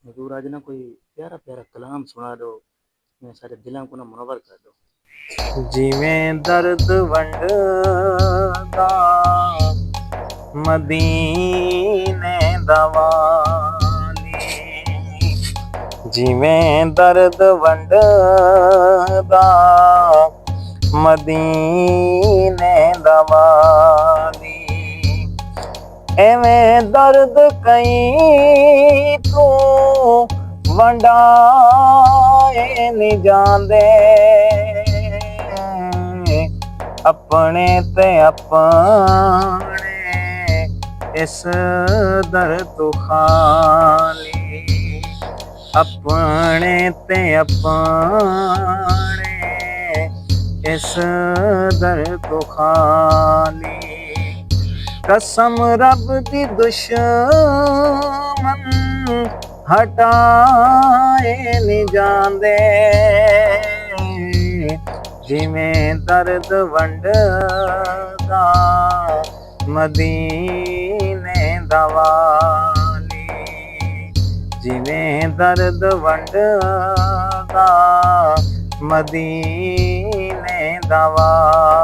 हजूर आज ना कोई प्यारा प्यारा कलाम सुना दो, मैं सारे दिलों को ना मुनव्वर कर दो। जिवें दर्द वंडदा मदीने दा वाली, जिवें दर्द वंडदा मदीने दा वाली, एवें दर्द कई तू वंडाए नहीं जांदे, अपने ते अपने इस दर तो खाली, अपने ते अपने इस दर तो खाली। कसम रब दी दुश्मन हटाए नहीं जांदे, जिवें दर्द वंडदा मदीने दा वाली, जिवें दर्द वंडदा मदीने दा वाली।